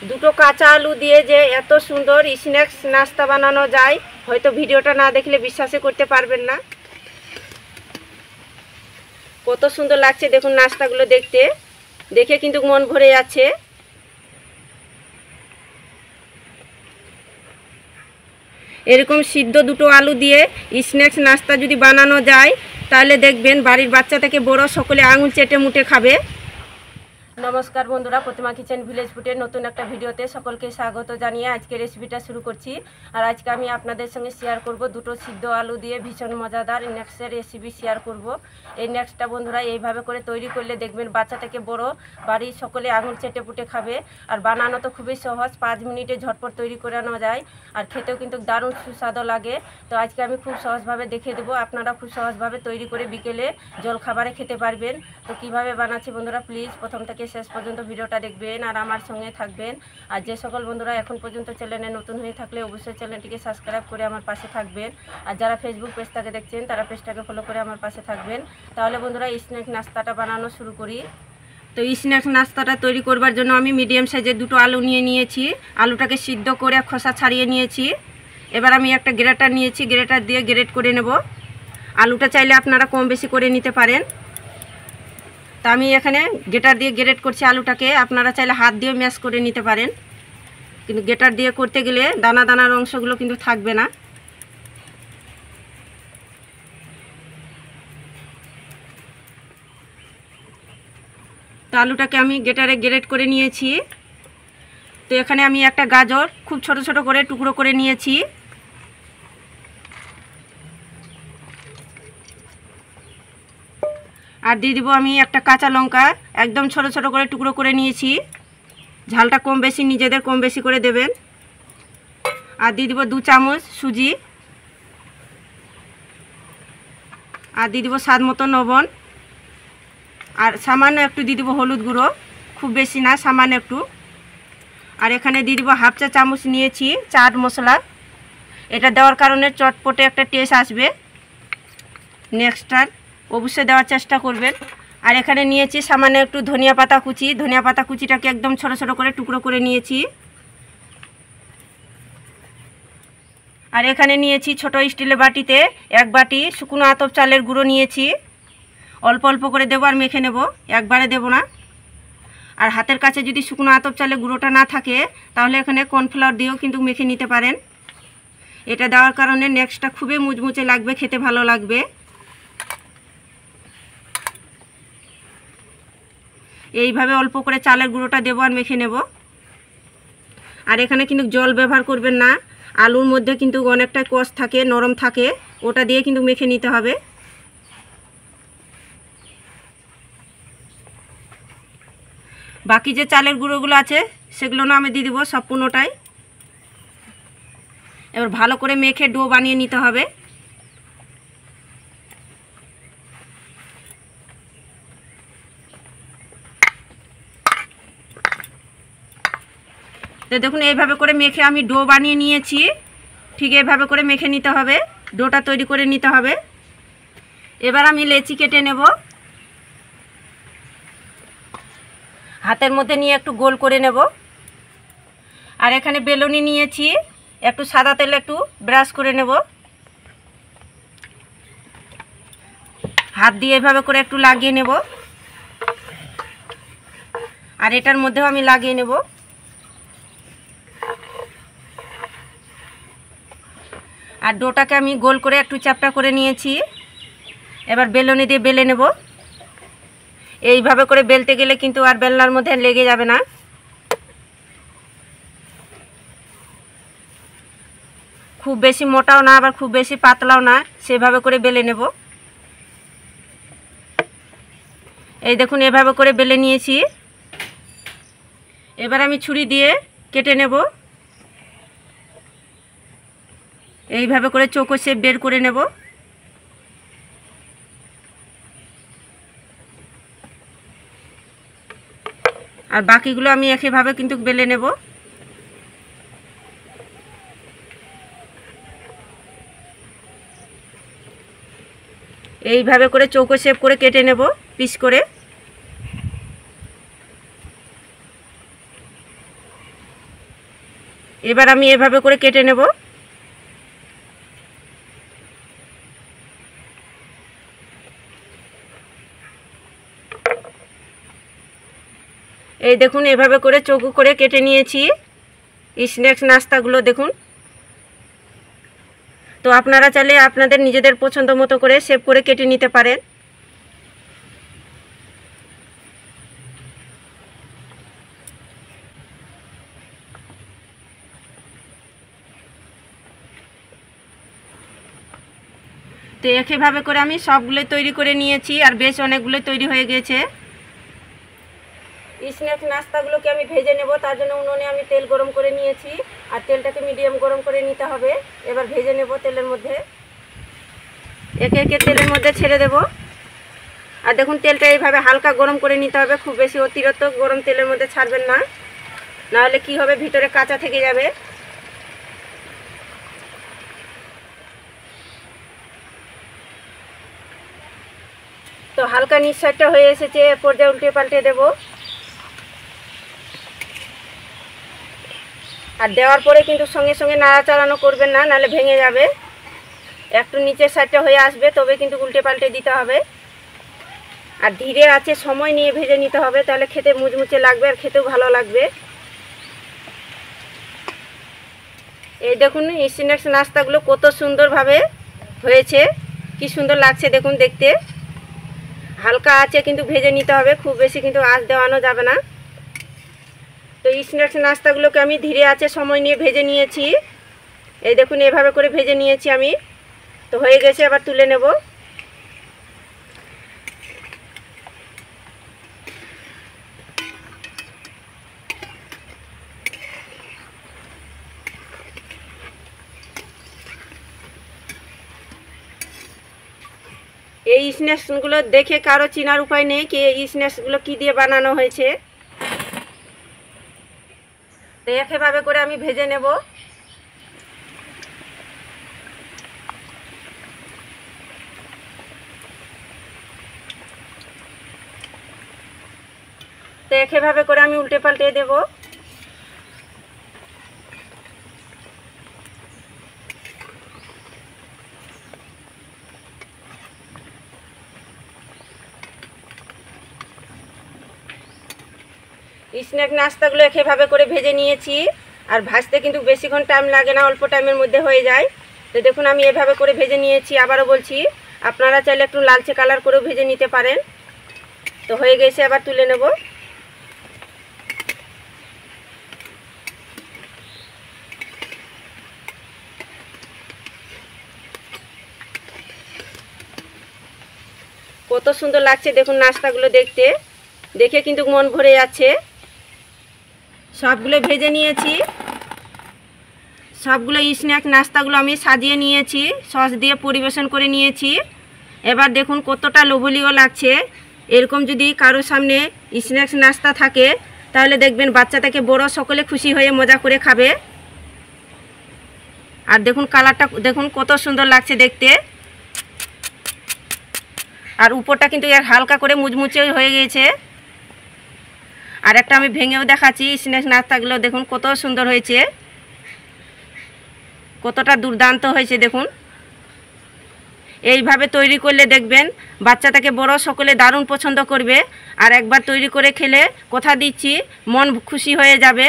দুটো কাঁচা আলু দিয়ে যে এত সুন্দর স্ন্যাক্স নাস্তা বানানো যায়, হয়তো ভিডিওটা না দেখলে বিশ্বাসই করতে পারবেন না। কত সুন্দর লাগছে দেখুন নাস্তাগুলো, দেখে কিন্তু মন ভরে যাচ্ছে। এরকম সিদ্ধ দুটো আলু দিয়ে স্ন্যাক্স নাস্তা যদি বানানো যায়, তাহলে দেখবেন বাড়ির বাচ্চা থেকে বড় সকলে আঙুল চেটে মুটে খাবে। নমস্কার বন্ধুরা, প্রতিমা কিচেন ভিলেজ ফুডের নতুন একটা ভিডিওতে সকলকে স্বাগত জানিয়ে আজকে রেসিপিটা শুরু করছি। আর আজকে আমি আপনাদের সঙ্গে শেয়ার করব দুটো সিদ্ধ আলু দিয়ে ভীষণ মজাদার স্ন্যাক্সের রেসিপি শেয়ার করব। এই স্ন্যাক্সটা বন্ধুরা এইভাবে করে তৈরি করলে দেখবেন বাচ্চা থেকে বড় বাড়ির সকলে আঙুল চেটে পুটে খাবে। আর বানানো তো খুবই সহজ, 5 মিনিটে ঝটপট তৈরি করে নেওয়া যায়। আর খেতেও কিন্তু দারুণ সুস্বাদু লাগে। তো আজকে আমি খুব সহজভাবে দেখিয়ে দেবো, আপনারা খুব সহজভাবে তৈরি করে বিকেলে জলখাবারে খেতে পারবেন। তো কিভাবে বানাচ্ছি বন্ধুরা, প্লিজ প্রথম থেকে শেষ পর্যন্ত ভিডিওটা দেখবেন আর আমার সঙ্গে থাকবেন। আর যে সকল বন্ধুরা এখন পর্যন্ত চ্যানেলে নতুন হয়ে থাকলে অবশ্যই চ্যানেলটিকে সাবস্ক্রাইব করে আমার পাশে থাকবেন। আর যারা ফেসবুক পেজটাকে দেখছেন তারা পেজটাকে ফলো করে আমার পাশে থাকবেন। তাহলে বন্ধুরা স্ন্যাক নাস্তাটা বানানো শুরু করি। তো স্ন্যাক্স নাস্তাটা তৈরি করবার জন্য আমি মিডিয়াম সাইজের দুটো আলু নিয়েছি। আলুটাকে সিদ্ধ করে খোসা ছাড়িয়ে নিয়েছি। এবার আমি একটা গ্রেটার নিয়েছি, গ্রেটার দিয়ে গ্রেট করে নেব। আলুটা চাইলে আপনারা কম বেশি করে নিতে পারেন। তা আমি এখানে গ্রেটার দিয়ে গ্রেট করছি আলুটাকে, আপনারা চাইলে হাত দিয়ে ম্যাশ করে নিতে পারেন, কিন্তু গ্রেটার দিয়ে করতে গেলে দানা দানার অংশগুলো কিন্তু থাকবে না। তো আলুটাকে আমি গ্রেটারে গ্রেট করে নিয়েছি। তো এখানে আমি একটা গাজর খুব ছোট ছোট করে টুকরো করে নিয়েছি। আর দিয়ে দিব আমি একটা কাঁচা লঙ্কা একদম ছোট ছোট করে টুকরো করে নিয়েছি। ঝালটা কম বেশি নিজেদের কম বেশি করে দেবেন। আর দিয়ে দিব 2 চামচ সুজি। আর দিয়ে দিব স্বাদ মতো লবণ। আর সামান্য একটু দিয়ে দিব হলুদ গুঁড়ো, খুব বেশি না, সামান্য একটু। আর এখানে দিয়ে দিব 1/2 চা চামচ নিয়েছি চাট মশলা। এটা দেওয়ার কারণে চটপটে একটা টেস্ট আসবে। নেক্সটটার অবশ্যই দেওয়ার চেষ্টা করবেন। আর এখানে নিয়েছি সামান্য একটু ধনিয়া পাতা কুচি। ধনিয়া পাতা কুচিটাকে একদম ছোট ছোট করে টুকরো করে নিয়েছি। আর এখানে নিয়েছি ছোট স্টিলের বাটিতে 1 বাটি শুকনো আতপ চালের গুঁড়ো নিয়েছি। অল্প অল্প করে দেবো আর মেখে নেব, একবারে দেব না। আর হাতের কাছে যদি শুকনো আতপ চালের গুঁড়োটা না থাকে, তাহলে এখানে কর্নফ্লাওয়ার দিয়েও কিন্তু মেখে নিতে পারেন। এটা দেওয়ার কারণে নেক্সটটা খুবই মুচমুচে লাগবে, খেতে ভালো লাগবে। এইভাবে অল্প করে চালের গুঁড়োটা দেবো আর মেখে নেব। আর এখানে কিন্তু জল ব্যবহার করবেন না, আলুর মধ্যে কিন্তু অনেকটা কষ থাকে, নরম থাকে, ওটা দিয়ে কিন্তু মেখে নিতে হবে। বাকি যে চালের গুঁড়োগুলো আছে সেগুলো না আমি দিয়ে দেবো সম্পূর্ণটাই। এবার ভালো করে মেখে ডো বানিয়ে নিতে হবে। তো দেখুন এইভাবে করে মেখে আমি ডো বানিয়ে নিয়েছি। ঠিক এইভাবে করে মেখে নিতে হবে, ডোটা তৈরি করে নিতে হবে। এবার আমি লেচি কেটে নেব। হাতের মধ্যে নিয়ে একটু গোল করে নেব। আর এখানে বেলুনি নিয়েছি, একটু সাদা তেলে একটু ব্রাশ করে নেব। হাত দিয়ে এভাবে করে একটু লাগিয়ে নেব। আর এটার মধ্যেও আমি লাগিয়ে নেব। আর ডোটাকে আমি গোল করে একটু চ্যাপটা করে নিয়েছি। এবার বেলুনি দিয়ে বেলে নেব। এইভাবে করে বেলতে গেলে কিন্তু আর বেলনার মধ্যে লেগে যাবে না। খুব বেশি মোটাও না, আবার খুব বেশি পাতলাও না, সেভাবে করে বেলে নেব। এই দেখুন এভাবে করে বেলে নিয়েছি। এবার আমি ছুরি দিয়ে কেটে নেব। এইভাবে করে চৌকো শেপ বের করে নেব। আর বাকিগুলো আমি একইভাবে কিন্তু বেলে নেব। এইভাবে করে চৌকো শেপ করে কেটে নেব পিস করে। এবার আমি এভাবে করে কেটে নেব। এই দেখুন এভাবে করে চৌকো করে কেটে নিয়েছি স্ন্যাক্স নাস্তাগুলো দেখুন। তো আপনারা চাইলে আপনাদের নিজেদের পছন্দ মতো করে শেপ করে কেটে নিতে পারেন। তো একইভাবে করে আমি সবগুলো তৈরি করে নিয়েছি আর বেশ অনেকগুলো তৈরি হয়ে গেছে। স্ন্যাক্স নাস্তাগুলোকে আমি ভেজে নেব, তার জন্য উনুনে আমি তেল গরম করে নিয়েছি আর তেলটাকে মিডিয়াম গরম করে নিতে হবে। এবার ভেজে নেব তেলের মধ্যে, একে একে তেলের মধ্যে ছেড়ে দেব। আর দেখুন তেলটা এইভাবে হালকা গরম করে নিতে হবে, খুব বেশি অতিরিক্ত গরম তেলের মধ্যে ছাড়বেন না, নাহলে কি হবে ভিতরে কাঁচা থেকে যাবে। তো হালকা নিচ সাইডটা হয়ে এসেছে, এর পর্যায়ে উল্টে পাল্টে দেব। আর দেওয়ার পরে কিন্তু সঙ্গে সঙ্গে নাড়াচাড়ানো করবেন না, নাহলে ভেঙে যাবে। একটু নিচের সাইডটা হয়ে আসবে তবে কিন্তু উল্টে পাল্টে দিতে হবে। আর ধীরে আছে সময় নিয়ে ভেজে নিতে হবে, তাহলে খেতে মুচমুচে লাগবে আর খেতেও ভালো লাগবে। এই দেখুন স্ন্যাক্স নাস্তাগুলো কত সুন্দরভাবে হয়েছে, কি সুন্দর লাগছে দেখুন দেখতে। হালকা আছে কিন্তু ভেজে নিতে হবে, খুব বেশি কিন্তু আঁচ দেওয়ানো যাবে না। তো স্ন্যাক্স নাস্তাগুলোকে আমি ধীরে আছে সময় নিয়ে ভেজে নিয়েছি। এই দেখুন এভাবে করে ভেজে নিয়েছি আমি। তো হয়ে গেছে, আবার তুলে নেব। এই স্ন্যাক্সগুলো দেখে কারো চেনার উপায় নেই কি এই স্ন্যাক্সগুলো কী দিয়ে বানানো হয়েছে। তো একইভাবে করে আমি ভেজে নেব। তো একইভাবে করে আমি উল্টে পাল্টে দেব। স্ন্যাক নাস্তাগুলো একইভাবে করে ভেজে নিয়েছি, আর ভাজতে কিন্তু বেশিক্ষণ টাইম লাগে না, অল্প টাইমের মধ্যে হয়ে যায়। তো দেখুন আমি এভাবে করে ভেজে নিয়েছি। আবারও বলছি আপনারা চাইলে একটু লালচে কালার করেও ভেজে নিতে পারেন। তো হয়ে গেছে, আবার তুলে নেব। কত সুন্দর লাগছে দেখুন নাস্তাগুলো দেখতে, দেখে কিন্তু মন ভরে যাচ্ছে। সবগুলো ভেজে নিয়েছি, সবগুলো স্ন্যাক নাস্তাগুলো আমি সাজিয়ে নিয়েছি, সস দিয়ে পরিবেশন করে নিয়েছি। এবার দেখুন কতটা লোভনীয় লাগছে। এরকম যদি কারোর সামনে স্ন্যাক্স নাস্তা থাকে তাহলে দেখবেন বাচ্চা থেকে বড় সকলে খুশি হয়ে মজা করে খাবে। আর দেখুন কালারটা দেখুন কত সুন্দর লাগছে দেখতে। আর উপরটা কিন্তু এর হালকা করে মুচমুচে হয়ে গিয়েছে। আর একটা আমি ভেঙেও দেখাচ্ছি স্ন্যাক্স নাস্তাগুলো দেখুন কত সুন্দর হয়েছে, কতটা দুর্দান্ত হয়েছে দেখুন। এইভাবে তৈরি করলে দেখবেন বাচ্চা থেকে বড় সকলে দারুণ পছন্দ করবে। আর একবার তৈরি করে খেলে কথা দিচ্ছি মন খুশি হয়ে যাবে।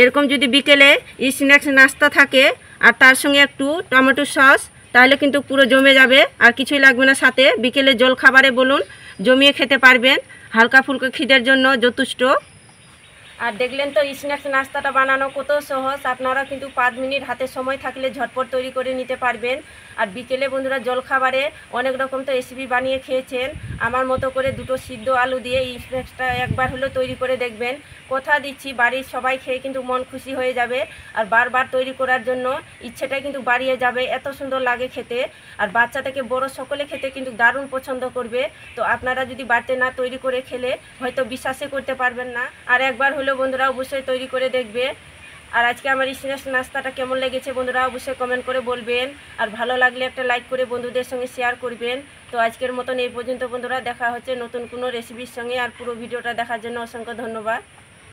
এরকম যদি বিকেলে স্ন্যাক্স নাস্তা থাকে আর তার সঙ্গে একটু টমেটো সস, তাহলে কিন্তু পুরো জমে যাবে, আর কিছুই লাগবে না সাথে। বিকেলে জল খাবারে বলুন জমিয়ে খেতে পারবেন, হালকা ফুলকা খিদের জন্য যথেষ্ট। আর দেখলেন তো স্ন্যাক্স নাস্তাটা বানানো কত সহজ। আপনারা কিন্তু 5 মিনিট হাতে সময় থাকলে ঝটপট তৈরি করে নিতে পারবেন। আর বিকেলে বন্ধুরা জলখাবারে অনেক রকম তো রেসিপি বানিয়ে খেয়েছেন, আমার মতো করে দুটো সিদ্ধ আলু দিয়ে এই স্ন্যাক্সটা একবার হলেও তৈরি করে দেখবেন। কথা দিচ্ছি বাড়ির সবাই খেয়ে কিন্তু মন খুশি হয়ে যাবে, আর বারবার তৈরি করার জন্য ইচ্ছেটাই কিন্তু বাড়িয়ে যাবে, এত সুন্দর লাগে খেতে। আর বাচ্চা থেকে বড় সকলে খেতে কিন্তু দারুণ পছন্দ করবে। তো আপনারা যদি বাড়িতে না তৈরি করে খেলে হয়তো বিশ্বাসই করতে পারবেন না। আর একবার হলেও বন্ধুরা অবশ্যই তৈরি করে দেখবে। আর আজকে আমার স্ন্যাক্স নাস্তাটা কেমন লেগেছে বন্ধুরা অবশ্যই কমেন্ট করে বলবেন। আর ভালো লাগলে একটা লাইক করে বন্ধুদের সঙ্গে শেয়ার করবেন। তো আজকের মতন এই পর্যন্ত বন্ধুরা, দেখা হচ্ছে নতুন কোনো রেসিপির সঙ্গে। আর পুরো ভিডিওটা দেখার জন্য অসংখ্য ধন্যবাদ।